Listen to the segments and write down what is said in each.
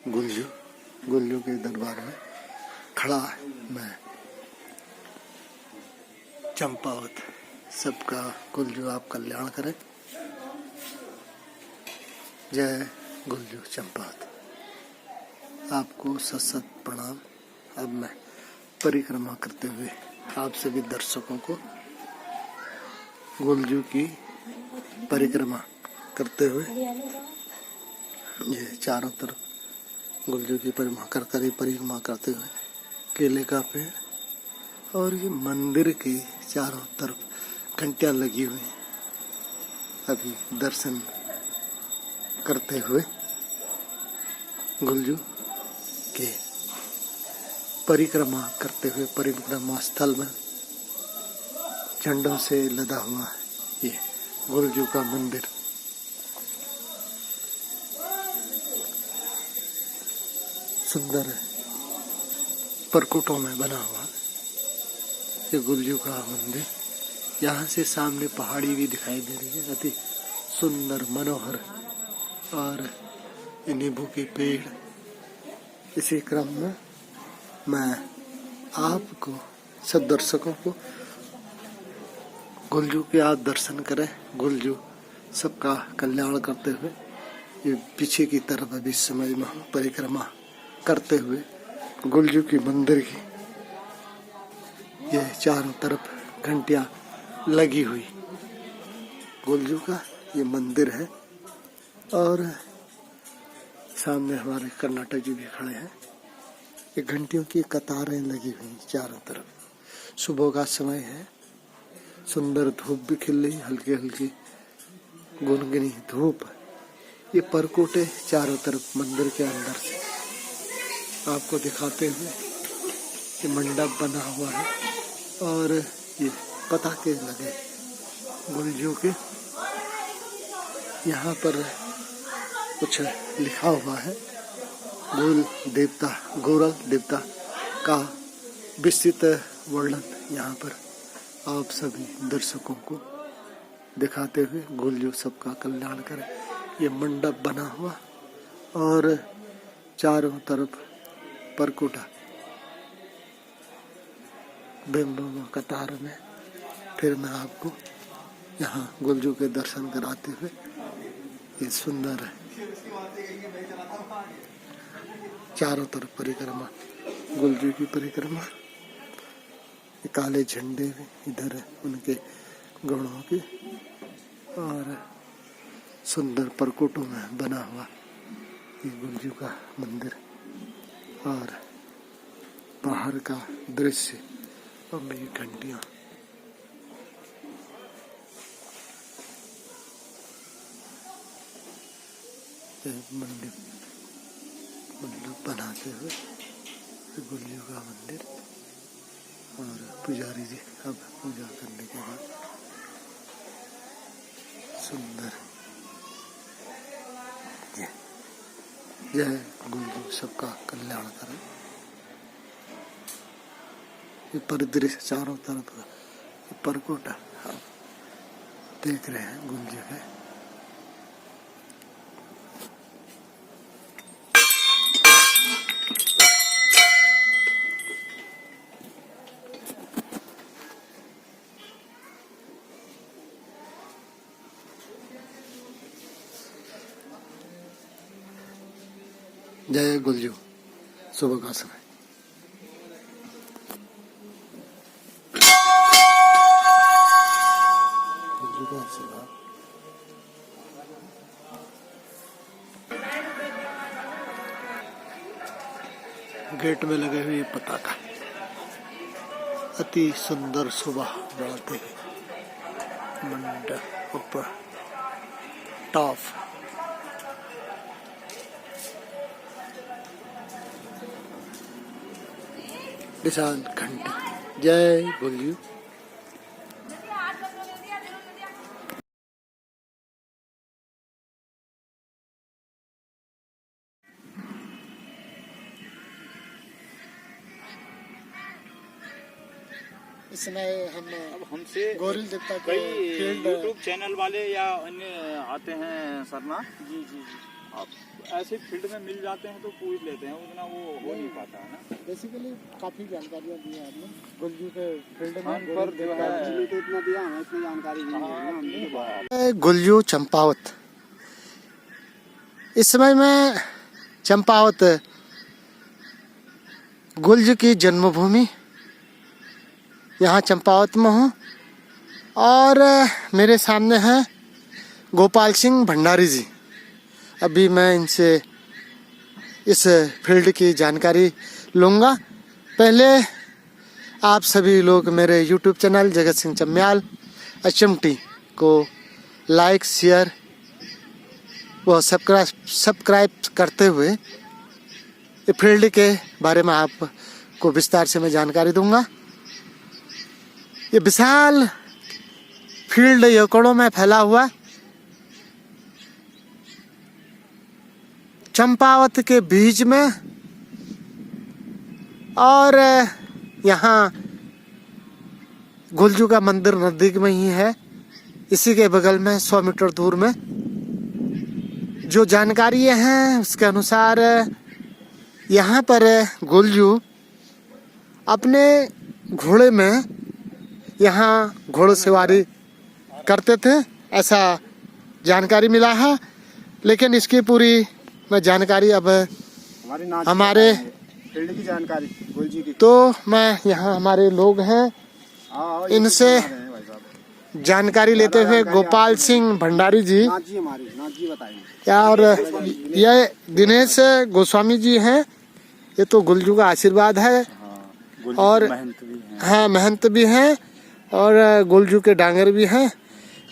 गुल्जू गुल्जू के दरबार में खड़ा है मैं। चंपावत सबका गुल्जू आप कल्याण करें। जय गुल्जू चंपावत। आपको सत सत प्रणाम। अब मैं परिक्रमा करते हुए आप सभी दर्शकों को गुल्जू की परिक्रमा करते हुए, ये चारों तरफ गुल्जू की परिक्रमा करते हुए केले का पेड़ और ये मंदिर के चारों तरफ घंटियां लगी हुई, अभी दर्शन करते हुए गुल्जू के परिक्रमा करते हुए परिक्रमा स्थल में झंडों से लदा हुआ ये गुल्जू का मंदिर सुंदर परकुटों में बना हुआ ये गुल्जू का मंदिर। यहाँ से सामने पहाड़ी भी दिखाई दे रही है, अति सुंदर मनोहर, और नींबू के पेड़। इसी क्रम में मैं आपको सब दर्शकों को गुल्जू के आप दर्शन करें। गुल्जू सबका कल्याण करते हुए ये पीछे की तरफ अभी समय में परिक्रमा करते हुए गुल्जू की मंदिर की ये चारों तरफ घंटियां लगी हुई गुल्जू का ये मंदिर है। और सामने हमारे कर्नाटक जी भी खड़े हैं। ये घंटियों की कतारें लगी हुई चारों तरफ। सुबह का समय है, सुंदर धूप भी खिल रही, हल्की हल्की गुनगुनी धूप। ये परकोटे चारों तरफ मंदिर के अंदर से आपको दिखाते हुए ये मंडप बना हुआ है और ये पताके लगे गुल्जू के। यहाँ पर कुछ लिखा हुआ है, गोरल देवता का विस्तृत वर्णन यहाँ पर आप सभी दर्शकों को दिखाते हुए गुल्जू सबका कल्याण करे। ये मंडप बना हुआ और चारों तरफ परकुटा बिंबों कतार में। फिर मैं आपको यहाँ गुल्जू के दर्शन कराते हुए ये सुंदर चारों तरफ परिक्रमा, गुल्जू की परिक्रमा। ये काले झंडे भी इधर उनके गणों के, और सुंदर परकोटों में बना हुआ ये गुल्जू का मंदिर और बाहर का दृश्य और मेरी घंटियां। मंडप बनाते हुए गुल्जू का मंदिर, और पुजारी जी अब पूजा करने के बाद सुंदर जय गुल्जू सबका कल्याण करें। ये परिदृश्य चारों तरफ परकोटा आप देख रहे हैं गुल्जू है। जय गुल्जू। सुबह का समय गेट में लगे हुए पताका अति सुंदर शोभा बढ़ाते हैं। मंडप ऊपर टॉप निशान घंटी। जय गुल्जू। समय हम अब हमसे गोरिल देवता के कई फील्ड यूट्यूब चैनल वाले या अन्य आते हैं सरना, जी जी आप ऐसे फील्ड में मिल जाते हैं तो पूछ लेते हैं, उतना वो हो नहीं पाता है ना। बेसिकली काफी जानकारियाँ दी है आपने गुलजू के फील्ड हाँ, में। पर जो है तो इतना दिया हमें, इतनी जानकारी नहीं है ना। गुलजू चंपावत, इस समय मैं चंपावत गुलजू की जन्मभूमि यहाँ चंपावत में हूँ और मेरे सामने हैं गोपाल सिंह भंडारी जी। अभी मैं इनसे इस फील्ड की जानकारी लूँगा। पहले आप सभी लोग मेरे YouTube channel Jagat Singh Chamyal HMT को लाइक शेयर व सब्सक्राइब करते हुए ये फील्ड के बारे में आपको विस्तार से मैं जानकारी दूंगा। ये विशाल फील्ड एकड़ों में फैला हुआ चंपावत के बीच में, और यहाँ गुलजू का मंदिर नजदीक में ही है। इसी के बगल में 100 मीटर दूर में जो जानकारी हैं उसके अनुसार यहाँ पर गुलजू अपने घोड़े में यहाँ घोड़सवारी करते थे, ऐसा जानकारी मिला है। लेकिन इसकी पूरी मैं जानकारी अब हमारे फील्ड की जानकारी गुलजी की, तो मैं यहाँ हमारे लोग हैं इनसे जानकारी लेते हुए गोपाल सिंह भंडारी जी नाजी बताएंगे। और ये दिनेश गोस्वामी जी हैं। ये तो गुलजू का आशीर्वाद है और हाँ महंत भी हैं और गुलजू के डांगर भी हैं।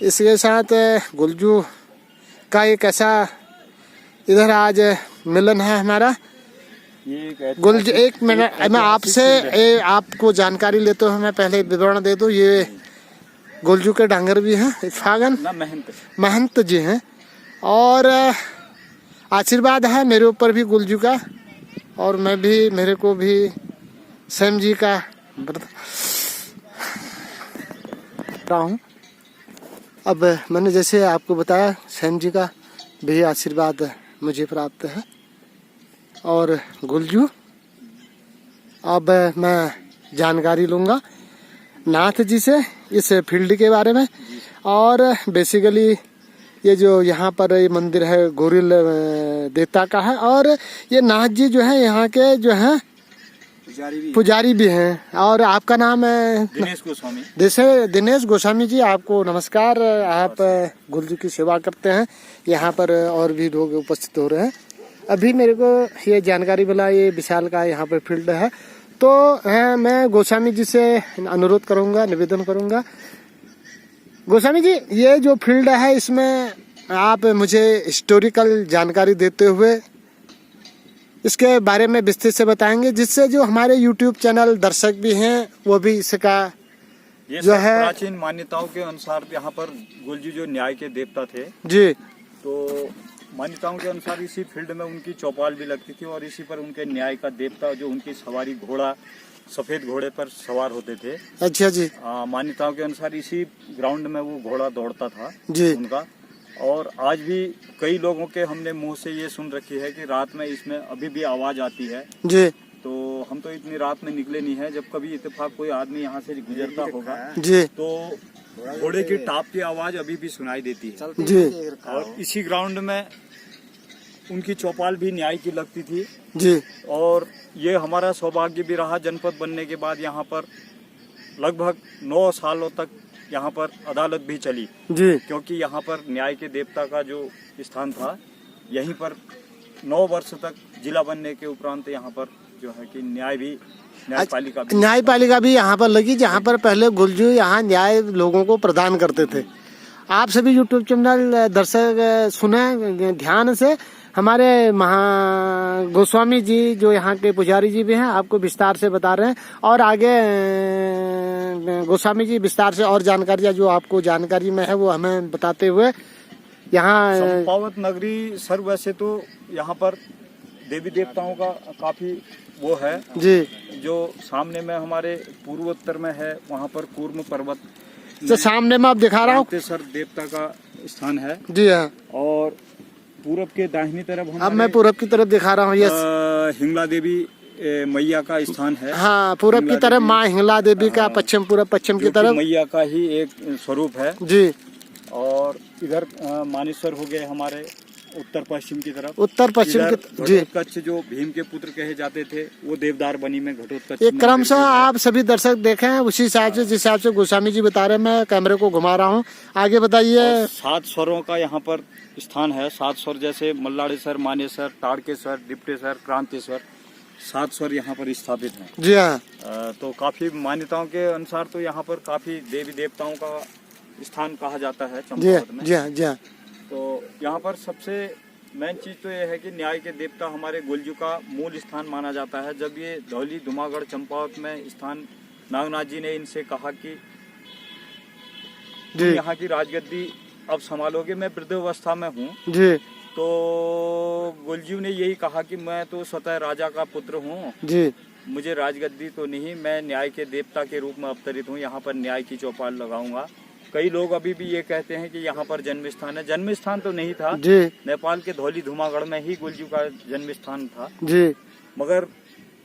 इसके साथ गुलजू का एक ऐसा इधर आज मिलन है हमारा। गुलजू एक मिनट मैं आपसे आपको जानकारी लेते हुए मैं पहले विवरण दे दूं। ये गुलजू के डांगर भी हैं, इत्फागन महंत जी हैं और आशीर्वाद है मेरे ऊपर भी गुलजू का, और मैं भी मेरे को भी सैम जी का हूँ। अब मैंने जैसे आपको बताया सैम जी का भी आशीर्वाद मुझे प्राप्त है और गुलजू। अब मैं जानकारी लूँगा नाथ जी से इस फील्ड के बारे में। और बेसिकली ये जो यहाँ पर ये मंदिर है गोरिल देवता का है, और ये नाथ जी जो है यहाँ के जो है पुजारी भी हैं। और आपका नाम है दिनेश गोस्वामी। दिनेश गोस्वामी जी, आपको नमस्कार। आप गुलजू की सेवा करते हैं, यहाँ पर और भी लोग उपस्थित हो रहे हैं। अभी मेरे को ये जानकारी मिला ये विशाल का यहाँ पर फील्ड है, तो मैं गोस्वामी जी से अनुरोध करूंगा, निवेदन करूंगा। गोस्वामी जी, ये जो फील्ड है इसमें आप मुझे हिस्टोरिकल जानकारी देते हुए इसके बारे में विस्तृत से बताएंगे, जिससे जो हमारे YouTube चैनल दर्शक भी हैं वो भी इसका जो है प्राचीन मान्यताओं के अनुसार यहाँ पर गुलजू जो न्याय के देवता थे जी, तो मान्यताओं के अनुसार इसी फील्ड में उनकी चौपाल भी लगती थी और इसी पर उनके न्याय का देवता जो उनकी सवारी घोड़ा सफेद घोड़े पर सवार होते थे। अच्छा जी। मान्यताओं के अनुसार इसी ग्राउंड में वो घोड़ा दौड़ता था जी उनका। और आज भी कई लोगों के हमने मुंह से ये सुन रखी है कि रात में इसमें अभी भी आवाज आती है जी। तो हम तो इतनी रात में निकले नहीं है, जब कभी इत्तेफाक कोई आदमी यहाँ से गुजरता होगा जी तो घोड़े की टाप की आवाज अभी भी सुनाई देती है जी। और इसी ग्राउंड में उनकी चौपाल भी न्याय की लगती थी जी। और ये हमारा सौभाग्य भी रहा जनपद बनने के बाद यहाँ पर लगभग 9 सालों तक यहाँ पर अदालत भी चली जी, क्योंकि यहाँ पर न्याय के देवता का जो स्थान था यहीं पर 9 वर्ष तक जिला बनने के उपरांत यहाँ पर जो है कि न्यायपालिका भी यहाँ पर लगी, जहाँ पर पहले गुलजू यहाँ न्याय लोगों को प्रदान करते थे। आप सभी YouTube चैनल दर्शक सुने ध्यान से, हमारे गोस्वामी जी जो यहाँ के पुजारी जी भी हैं आपको विस्तार से बता रहे हैं, और आगे गोस्वामी जी विस्तार से और जानकारियाँ जो आपको जानकारी में है वो हमें बताते हुए यहाँ चंपावत नगरी सर वैसे तो यहाँ पर देवी देवताओं का काफी वो है जी। जो सामने में हमारे पूर्वोत्तर में है, वहाँ पर कूर्म पर्वत तो सामने में आप दिखा रहा हूँ, क्रांतेश्वर देवता का स्थान है। जी हाँ। और पूरब के दाहिनी तरफ अब हमारे मैं पूरब की तरफ दिखा रहा हूँ, ये हिंगला देवी मैया का स्थान है। हाँ, पूरब की तरफ माँ हिंगला देवी का, पश्चिम पूरब पश्चिम की तरफ मैया का ही एक स्वरूप है जी। और इधर मानेश्वर हो गए हमारे उत्तर पश्चिम की तरफ। उत्तर पश्चिम की जी। घटोत्कच जो भीम के पुत्र कहे जाते थे, वो देवदार बनी में घटोत्कच। एक क्रमशः आप सभी दर्शक देखें उसी हिसाब से, जिस हिसाब से गोस्वामी जी बता रहे हैं, मैं कैमरे को घुमा रहा हूँ, आगे बताइए। 7 स्वरों का यहाँ पर स्थान है। 7 स्वर जैसे मल्लाड़ेश्वर, मानेश्वर, ताड़केश्वर, डिप्टेश्वर, क्रांतेश्वर, 7 स्वर यहाँ पर स्थापित हैं। जी हाँ। तो काफी मान्यताओं के अनुसार तो यहाँ पर काफी देवी देवताओं का स्थान कहा जाता है चंपावत में। जी हाँ, जी हाँ। तो यहाँ पर सबसे मेन चीज तो ये है कि न्याय के देवता हमारे गोलजू का मूल स्थान माना जाता है। जब ये धौली धुमागढ़ चंपावत में स्थान नागनाथ जी ने इनसे कहा कि तुम यहाँ की राजगद्दी अब संभालोगे, मैं वृद्धावस्था में हूँ, जी। तो गोलजू ने यही कहा कि मैं तो स्वतः राजा का पुत्र हूँ जी, मुझे राजगद्दी तो नहीं, मैं न्याय के देवता के रूप में अवतरित हूँ, यहाँ पर न्याय की चौपाल लगाऊंगा। कई लोग अभी भी ये कहते हैं कि यहाँ पर जन्म स्थान है। जन्म स्थान तो नहीं था जी। नेपाल के धौली धुमागढ़ में ही गोलजू का जन्म स्थान था जी। मगर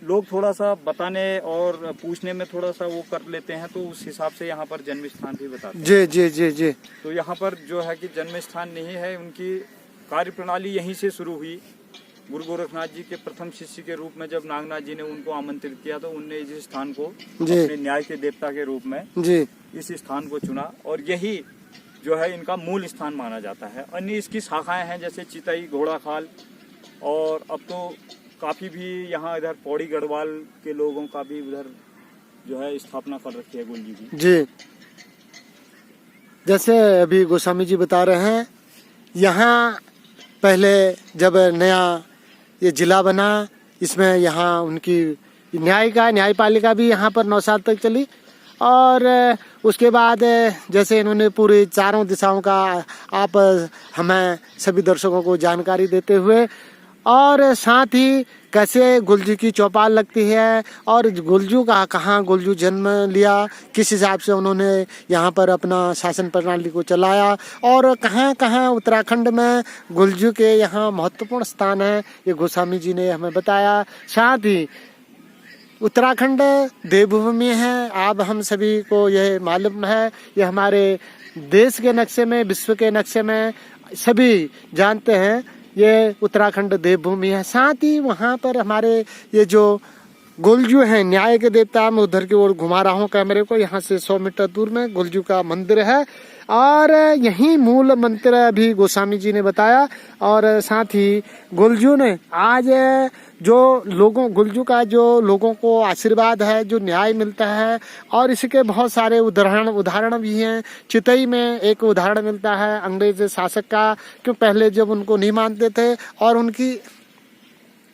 लोग थोड़ा सा बताने और पूछने में थोड़ा सा वो कर लेते हैं, तो उस हिसाब से यहाँ पर जन्म स्थान भी बताते हैं। जी जी जी जी। तो यहाँ पर जो है कि जन्म स्थान नहीं है, उनकी कार्य प्रणाली यहीं से शुरू हुई। गुरु गोरखनाथ जी के प्रथम शिष्य के रूप में जब नागनाथ जी ने उनको आमंत्रित किया तो उनने इस स्थान को अपने न्याय के देवता के रूप में जी इस स्थान को चुना और यही जो है इनका मूल स्थान माना जाता है। अन्य इसकी शाखाएं हैं जैसे चितई, घोड़ाखाल और अब तो काफी भी यहाँ इधर पौड़ी गढ़वाल के लोगों का भी उधर जो है स्थापना कर रखी है गोलजी की। जी। जैसे अभी गोस्वामी जी बता रहे हैं, यहाँ पहले जब नया ये जिला बना, इसमें यहाँ उनकी न्यायपालिका भी यहाँ पर 9 साल तक चली और उसके बाद जैसे इन्होंने पूरी चारों दिशाओं का आप हमें सभी दर्शकों को जानकारी देते हुए और साथ ही कैसे गुलजू की चौपाल लगती है और गुलजू का कहाँ गुलजू जन्म लिया, किस हिसाब से उन्होंने यहाँ पर अपना शासन प्रणाली को चलाया और कहाँ कहाँ उत्तराखंड में गुलजू के यहाँ महत्वपूर्ण स्थान है, ये गोस्वामी जी ने हमें बताया। साथ ही उत्तराखंड देवभूमि है, अब हम सभी को यह मालूम है, ये हमारे देश के नक्शे में, विश्व के नक्शे में सभी जानते हैं, ये उत्तराखंड देवभूमि है। साथ ही वहाँ पर हमारे ये जो गुलजू हैं न्याय के देवता, मैं उधर की ओर घुमा रहा हूँ कैमरे को, यहाँ से 100 मीटर दूर में गुलजू का मंदिर है और यही मूल मंत्र अभी गोस्वामी जी ने बताया। और साथ ही गुलजू ने आज जो गुलजू का जो लोगों को आशीर्वाद है, जो न्याय मिलता है और इसके बहुत सारे उदाहरण भी हैं। चितई में एक उदाहरण मिलता है अंग्रेज शासक का, क्यों पहले जब उनको नहीं मानते थे और उनकी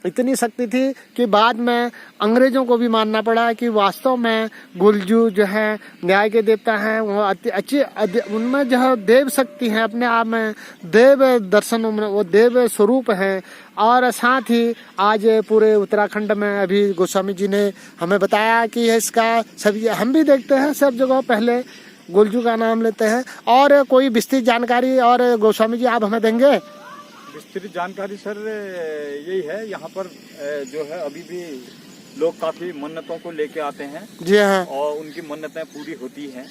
इतनी शक्ति थी कि बाद में अंग्रेजों को भी मानना पड़ा कि वास्तव में गुलजू जो है न्याय के देवता हैं, वो अच्छी उनमें जो है देव शक्ति है, अपने आप में देव दर्शनों में वो देव स्वरूप हैं। और साथ ही आज पूरे उत्तराखंड में अभी गोस्वामी जी ने हमें बताया कि इसका सभी हम भी देखते हैं, सब जगह पहले गुलजू का नाम लेते हैं। और कोई विस्तृत जानकारी और गोस्वामी जी आप हमें देंगे? विस्तृत जानकारी सर यही है, यहाँ पर जो है अभी भी लोग काफी मन्नतों को लेके आते हैं जी हाँ, और उनकी मन्नतें पूरी होती हैं,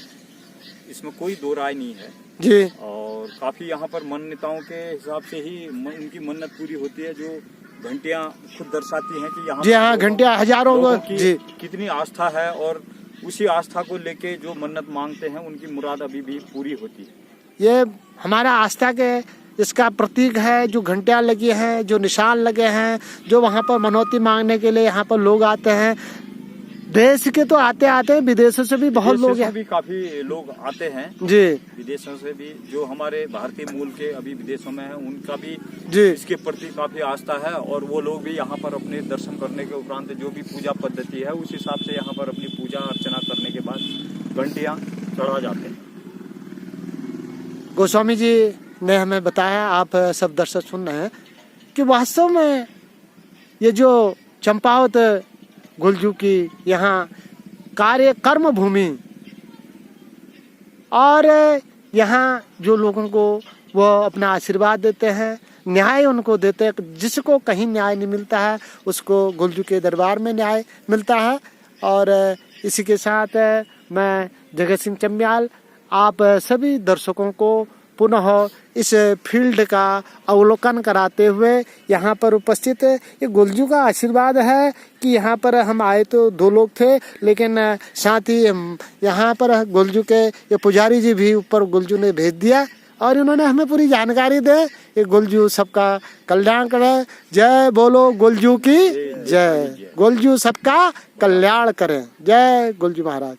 इसमें कोई दो राय नहीं है जी। और काफी यहाँ पर मान्यताओं के हिसाब से ही उनकी मन्नत पूरी होती है, जो घंटियाँ खुद दर्शाती हैं कि यहाँ जी हाँ, घंटियाँ हजारों की जी कितनी आस्था है और उसी आस्था को लेके जो मन्नत मांगते हैं उनकी मुराद अभी भी पूरी होती है। ये हमारा आस्था के इसका प्रतीक है, जो घंटियां लगी हैं, जो निशान लगे हैं, जो वहाँ पर मनौती मांगने के लिए यहाँ पर लोग आते हैं। देश के तो आते हैं, विदेशों से भी बहुत लोग हैं, भी काफी लोग आते हैं जी, विदेशों से भी। जो हमारे भारतीय मूल के अभी विदेशों में हैं, उनका भी जी इसके प्रति काफी आस्था है और वो लोग भी यहाँ पर अपने दर्शन करने के उपरांत जो भी पूजा पद्धति है उस हिसाब से यहाँ पर अपनी पूजा अर्चना करने के बाद घंटियां चढ़ा जाते हैं। गोस्वामी जी ने हमें बताया, आप सब दर्शक सुन रहे हैं कि वास्तव में ये जो चंपावत गुलजू की यहाँ कार्य कर्म भूमि, और यहाँ जो लोगों को वो अपना आशीर्वाद देते हैं, न्याय उनको देते हैं। जिसको कहीं न्याय नहीं मिलता है उसको गुलजू के दरबार में न्याय मिलता है। और इसी के साथ मैं जगत सिंह चम्याल आप सभी दर्शकों को पुनः इस फील्ड का अवलोकन कराते हुए यहाँ पर उपस्थित, ये गुलजू का आशीर्वाद है कि यहाँ पर हम आए तो 2 लोग थे, लेकिन साथ ही यहाँ पर गुलजू के ये पुजारी जी भी ऊपर गुलजू ने भेज दिया और इन्होंने हमें पूरी जानकारी दे। ये गुलजू सबका कल्याण करे। जय बोलो गुलजू की जय। गुलजू सबका कल्याण करे। जय गुलजू महाराज।